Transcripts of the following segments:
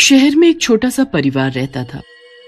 शहर में एक छोटा सा परिवार रहता था।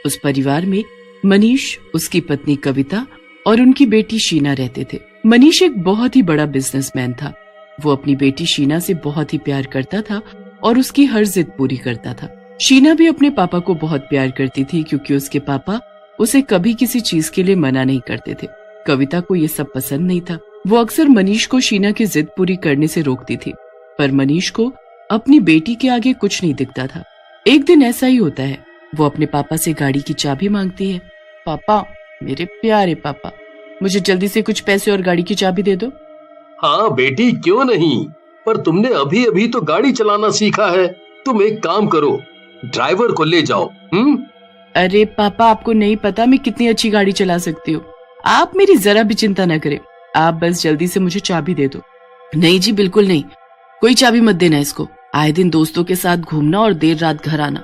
उस परिवार में मनीष, उसकी पत्नी कविता और उनकी बेटी शीना रहते थे। मनीष एक बहुत ही बड़ा बिजनेसमैन था। वो अपनी बेटी शीना से बहुत ही प्यार करता था और उसकी हर जिद पूरी करता था। शीना भी अपने पापा को बहुत प्यार करती थी क्योंकि उसके पापा उसे कभी किसी चीज के लिए मना नहीं करते थे। कविता को ये सब पसंद नहीं था। वो अक्सर मनीष को शीना की जिद पूरी करने से रोकती थी, पर मनीष को अपनी बेटी के आगे कुछ नहीं दिखता था। एक दिन ऐसा ही होता है। वो अपने पापा से गाड़ी की चाबी मांगती है। पापा, मेरे प्यारे पापा, मुझे जल्दी से कुछ पैसे और गाड़ी की चाबी दे दो। हाँ बेटी, क्यों नहीं, पर तुमने अभी अभी तो गाड़ी चलाना सीखा है। तुम एक काम करो, ड्राइवर को ले जाओ। अरे पापा, आपको नहीं पता मैं कितनी अच्छी गाड़ी चला सकती हूँ। आप मेरी जरा भी चिंता न करें, आप बस जल्दी से मुझे चाबी दे दो। नहीं जी, बिल्कुल नहीं, कोई चाबी मत देना इसको। आए दिन दोस्तों के साथ घूमना और देर रात घर आना।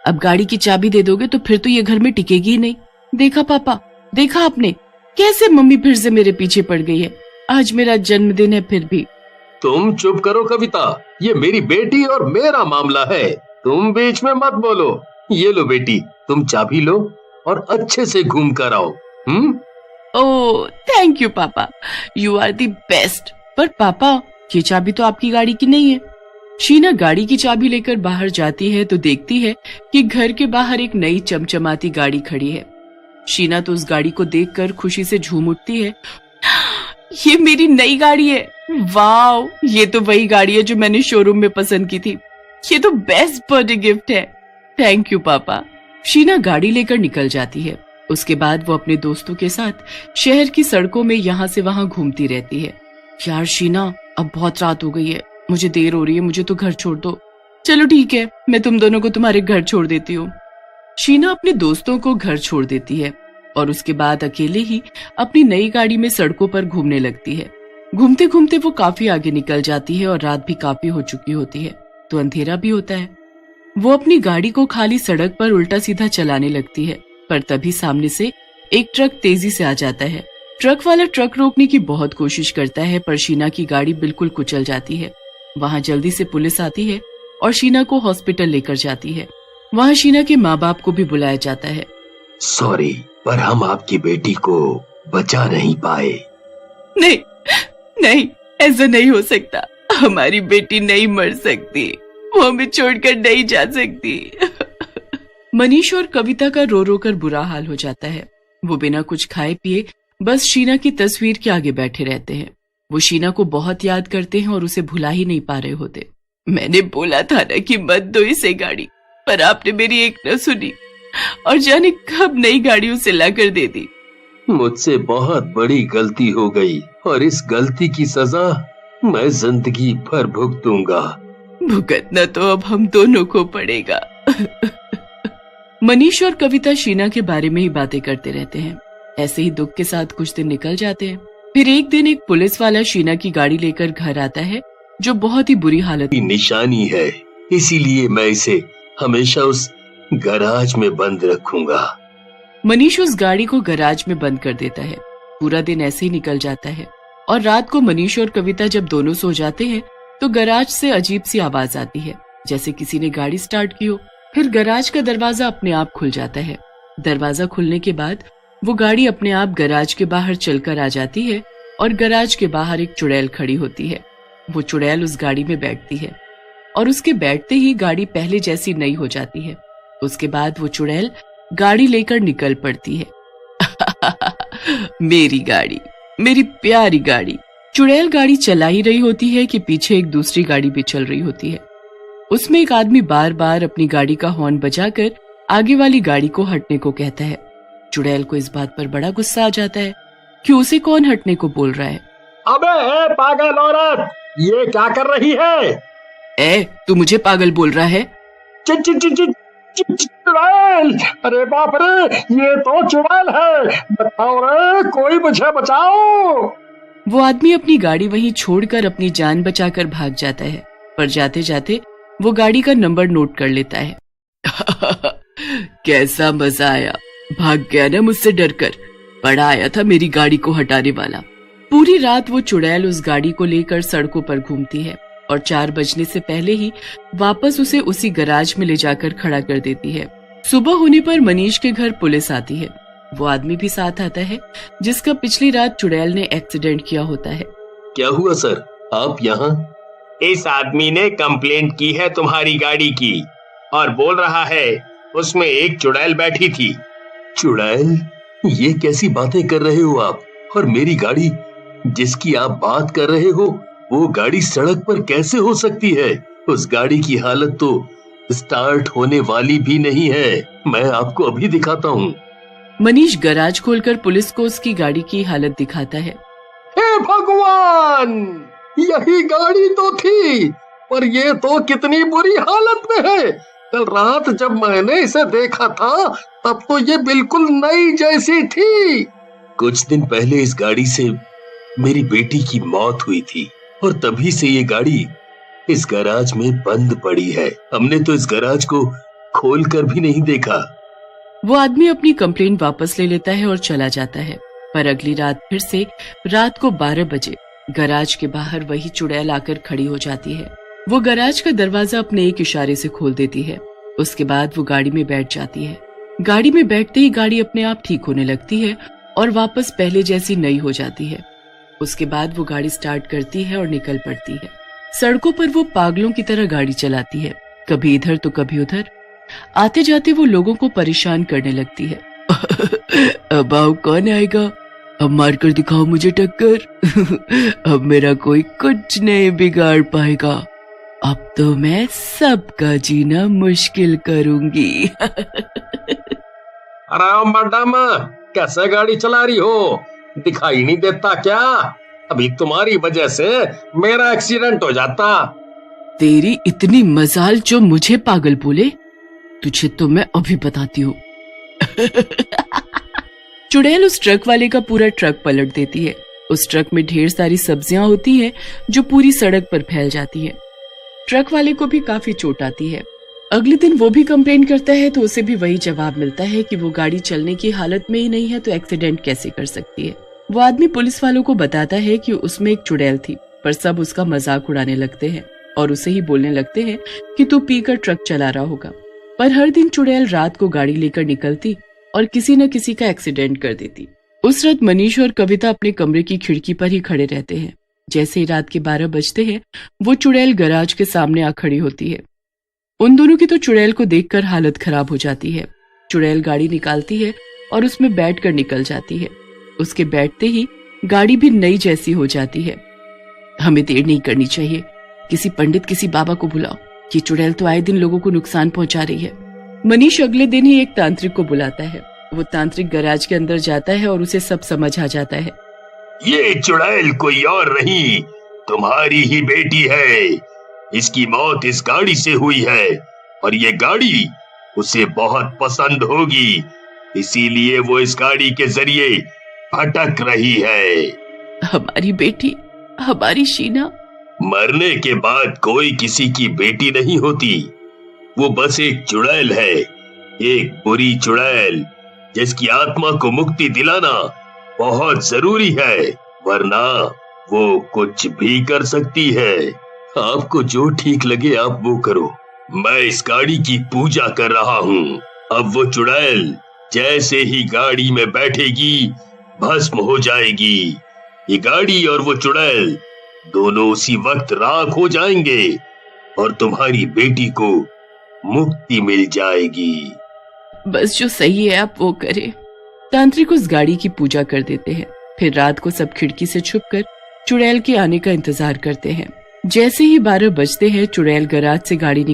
अब गाड़ी की चाबी दे दोगे तो फिर तो ये घर में टिकेगी ही नहीं। देखा पापा, देखा आपने कैसे मम्मी फिर से मेरे पीछे पड़ गई है। आज मेरा जन्मदिन है फिर भी। तुम चुप करो कविता, ये मेरी बेटी और मेरा मामला है, तुम बीच में मत बोलो। ये लो बेटी, तुम चाबी लो और अच्छे से घूम कर आओ। ओह थैंक यू पापा, यू आर दी बेस्ट। पर पापा, ये चाबी तो आपकी गाड़ी की नहीं है। शीना गाड़ी की चाबी लेकर बाहर जाती है तो देखती है कि घर के बाहर एक नई चमचमाती गाड़ी खड़ी है। शीना तो उस गाड़ी को देखकर खुशी से झूम उठती है। ये मेरी नई गाड़ी है, वाव, ये तो वही गाड़ी है जो मैंने शोरूम में पसंद की थी। ये तो बेस्ट बर्थडे गिफ्ट है, थैंक यू पापा। शीना गाड़ी लेकर निकल जाती है। उसके बाद वो अपने दोस्तों के साथ शहर की सड़कों में यहाँ से वहाँ घूमती रहती है। यार शीना, अब बहुत रात हो गई है, मुझे देर हो रही है, मुझे तो घर छोड़ दो। चलो ठीक है, मैं तुम दोनों को तुम्हारे घर छोड़ देती हूँ। शीना अपने दोस्तों को घर छोड़ देती है और उसके बाद अकेले ही अपनी नई गाड़ी में सड़कों पर घूमने लगती है। घूमते घूमते वो काफी आगे निकल जाती है और रात भी काफी हो चुकी होती है, तो अंधेरा भी होता है। वो अपनी गाड़ी को खाली सड़क पर उल्टा सीधा चलाने लगती है, पर तभी सामने से एक ट्रक तेजी से आ जाता है। ट्रक वाला ट्रक रोकने की बहुत कोशिश करता है, पर शीना की गाड़ी बिल्कुल कुचल जाती है। वहाँ जल्दी से पुलिस आती है और शीना को हॉस्पिटल लेकर जाती है। वहाँ शीना के माँ बाप को भी बुलाया जाता है। सॉरी, पर हम आपकी बेटी को बचा नहीं पाए। नहीं नहीं, ऐसा नहीं हो सकता, हमारी बेटी नहीं मर सकती, वो हमें छोड़कर नहीं जा सकती। मनीष और कविता का रो रो कर बुरा हाल हो जाता है। वो बिना कुछ खाए पिए बस शीना की तस्वीर के आगे बैठे रहते हैं। वो शीना को बहुत याद करते हैं और उसे भुला ही नहीं पा रहे होते। मैंने बोला था ना कि मत दो इसे गाड़ी, पर आपने मेरी एक न सुनी और जाने कब नई गाड़ी उसे लाकर दे दी। मुझसे बहुत बड़ी गलती हो गई और इस गलती की सजा मैं जिंदगी भर भुगतूंगा। भुगतना तो अब हम दोनों को पड़ेगा। मनीष और कविता शीना के बारे में ही बातें करते रहते हैं। ऐसे ही दुख के साथ कुछ दिन निकल जाते हैं। फिर एक दिन एक पुलिस वाला शीना की गाड़ी लेकर घर आता है, जो बहुत ही बुरी हालत की निशानी है, इसीलिए मैं इसे हमेशा उस गैराज में बंद रखूंगा। मनीष उस गाड़ी को गैराज में बंद कर देता है। पूरा दिन ऐसे ही निकल जाता है और रात को मनीष और कविता जब दोनों सो जाते हैं तो गैराज से अजीब सी आवाज आती है, जैसे किसी ने गाड़ी स्टार्ट की हो। फिर गैराज का दरवाजा अपने आप खुल जाता है। दरवाजा खुलने के बाद वो गाड़ी अपने आप गैराज के बाहर चलकर आ जाती है और गैराज के बाहर एक चुड़ैल खड़ी होती है। वो चुड़ैल उस गाड़ी में बैठती है और उसके बैठते ही गाड़ी पहले जैसी नई हो जाती है। उसके बाद वो चुड़ैल गाड़ी लेकर निकल पड़ती है। मेरी गाड़ी, मेरी प्यारी गाड़ी। चुड़ैल गाड़ी चला ही रही होती है कि पीछे एक दूसरी गाड़ी भी चल रही होती है। उसमें एक आदमी बार बार अपनी गाड़ी का हॉर्न बजाकर आगे वाली गाड़ी को हटने को कहता है। चुड़ैल को इस बात पर बड़ा गुस्सा आ जाता है कि उसे कौन हटने को बोल रहा है। अबे पागल औरत, ये क्या कर रही है? तू मुझे पागल बोल रहा है? चुड़ैल, अरे बाप रे, ये तो चुड़ैल है, बताओ रे, कोई मुझे बचाओ। वो आदमी अपनी गाड़ी वहीं छोड़कर अपनी जान बचाकर भाग जाता है, पर जाते जाते वो गाड़ी का नंबर नोट कर लेता है। कैसा मजा आया, भाग गया ना मुझसे डरकर, बड़ा आया था मेरी गाड़ी को हटाने वाला। पूरी रात वो चुड़ैल उस गाड़ी को लेकर सड़कों पर घूमती है। और 4 बजने से पहले ही वापस उसे उसी गैराज में ले जाकर खड़ा कर देती है। सुबह होने पर मनीष के घर पुलिस आती है। वो आदमी भी साथ आता है जिसका पिछली रात चुड़ैल ने एक्सीडेंट किया होता है। क्या हुआ सर, आप यहाँ? इस आदमी ने कंप्लेंट की है तुम्हारी गाड़ी की और बोल रहा है उसमें एक चुड़ैल बैठी थी। चुड़ैल? ये कैसी बातें कर रहे हो आप? और मेरी गाड़ी जिसकी आप बात कर रहे हो, वो गाड़ी सड़क पर कैसे हो सकती है? उस गाड़ी की हालत तो स्टार्ट होने वाली भी नहीं है। मैं आपको अभी दिखाता हूँ। मनीष गैराज खोलकर पुलिस को उसकी गाड़ी की हालत दिखाता है। हे भगवान, यही गाड़ी तो थी, पर ये तो कितनी बुरी हालत में है। कल रात जब मैंने इसे देखा था तब तो ये बिल्कुल नई जैसी थी। कुछ दिन पहले इस गाड़ी से मेरी बेटी की मौत हुई थी और तभी से ये गाड़ी इस गैराज में बंद पड़ी है। हमने तो इस गैराज को खोलकर भी नहीं देखा। वो आदमी अपनी कंप्लेंट वापस ले लेता है और चला जाता है। पर अगली रात फिर से रात को 12 बजे गैराज के बाहर वही चुड़ैल आकर खड़ी हो जाती है। वो गैराज का दरवाजा अपने एक इशारे से खोल देती है। उसके बाद वो गाड़ी में बैठ जाती है। गाड़ी में बैठते ही गाड़ी अपने आप ठीक होने लगती है और वापस पहले जैसी नई हो जाती है। उसके बाद वो गाड़ी स्टार्ट करती है और निकल पड़ती है। सड़कों पर वो पागलों की तरह गाड़ी चलाती है, कभी इधर तो कभी उधर। आते जाते वो लोगों को परेशान करने लगती है। अब आओ, कौन आएगा? अब मारकर दिखाओ मुझे टक्कर। अब मेरा कोई कुछ नहीं बिगाड़ पाएगा। अब तो मैं सबका जीना मुश्किल करूंगी। अरे मैडम, कैसे गाड़ी चला रही हो? दिखाई नहीं देता क्या? अभी तुम्हारी वजह से मेरा एक्सीडेंट हो जाता। तेरी इतनी मजाल जो मुझे पागल बोले, तुझे तो मैं अभी बताती हूँ। चुड़ैल उस ट्रक वाले का पूरा ट्रक पलट देती है। उस ट्रक में ढेर सारी सब्जियां होती हैं जो पूरी सड़क पर फैल जाती हैं। ट्रक वाले को भी काफी चोट आती है। अगले दिन वो भी कंप्लेन करता है तो उसे भी वही जवाब मिलता है कि वो गाड़ी चलने की हालत में ही नहीं है तो एक्सीडेंट कैसे कर सकती है। वो आदमी पुलिस वालों को बताता है कि उसमें एक चुड़ैल थी, पर सब उसका मजाक उड़ाने लगते हैं और उसे ही बोलने लगते हैं कि तू पीकर ट्रक चला रहा होगा। पर हर दिन चुड़ैल रात को गाड़ी लेकर निकलती और किसी न किसी का एक्सीडेंट कर देती। उस रात मनीष और कविता अपने कमरे की खिड़की पर ही खड़े रहते हैं। जैसे ही रात के 12 बजते हैं वो चुड़ैल गैराज के सामने आ खड़ी होती है। उन दोनों की तो चुड़ैल को देखकर हालत खराब हो जाती है। चुड़ैल गाड़ी निकालती है और उसमें बैठकर निकल जाती है। उसके बैठते ही गाड़ी भी नई जैसी हो जाती है। हमें देर नहीं करनी चाहिए, किसी पंडित किसी बाबा को बुलाओ, ये चुड़ैल तो आए दिन लोगों को नुकसान पहुंचा रही है। मनीष अगले दिन ही एक तांत्रिक को बुलाता है। वो तांत्रिक गैराज के अंदर जाता है और उसे सब समझ आ जाता है। ये चुड़ैल कोई और नहीं, तुम्हारी ही बेटी है। इसकी मौत इस गाड़ी से हुई है और ये गाड़ी उसे बहुत पसंद होगी, इसीलिए वो इस गाड़ी के जरिए भटक रही है। हमारी बेटी, हमारी शीना। मरने के बाद कोई किसी की बेटी नहीं होती, वो बस एक चुड़ैल है, एक बुरी चुड़ैल जिसकी आत्मा को मुक्ति दिलाना बहुत जरूरी है, वरना वो कुछ भी कर सकती है। आपको जो ठीक लगे आप वो करो। मैं इस गाड़ी की पूजा कर रहा हूँ। अब वो चुड़ैल जैसे ही गाड़ी में बैठेगी भस्म हो जाएगी। ये गाड़ी और वो चुड़ैल दोनों उसी वक्त राख हो जाएंगे और तुम्हारी बेटी को मुक्ति मिल जाएगी। बस जो सही है आप वो करें। तांत्रिक उस गाड़ी की पूजा कर देते हैं। फिर रात को सब खिड़की से छुपकर चुड़ैल के आने का इंतजार करते हैं। जैसे ही 12 बजते हैं चुड़ैल गैराज से गाड़ी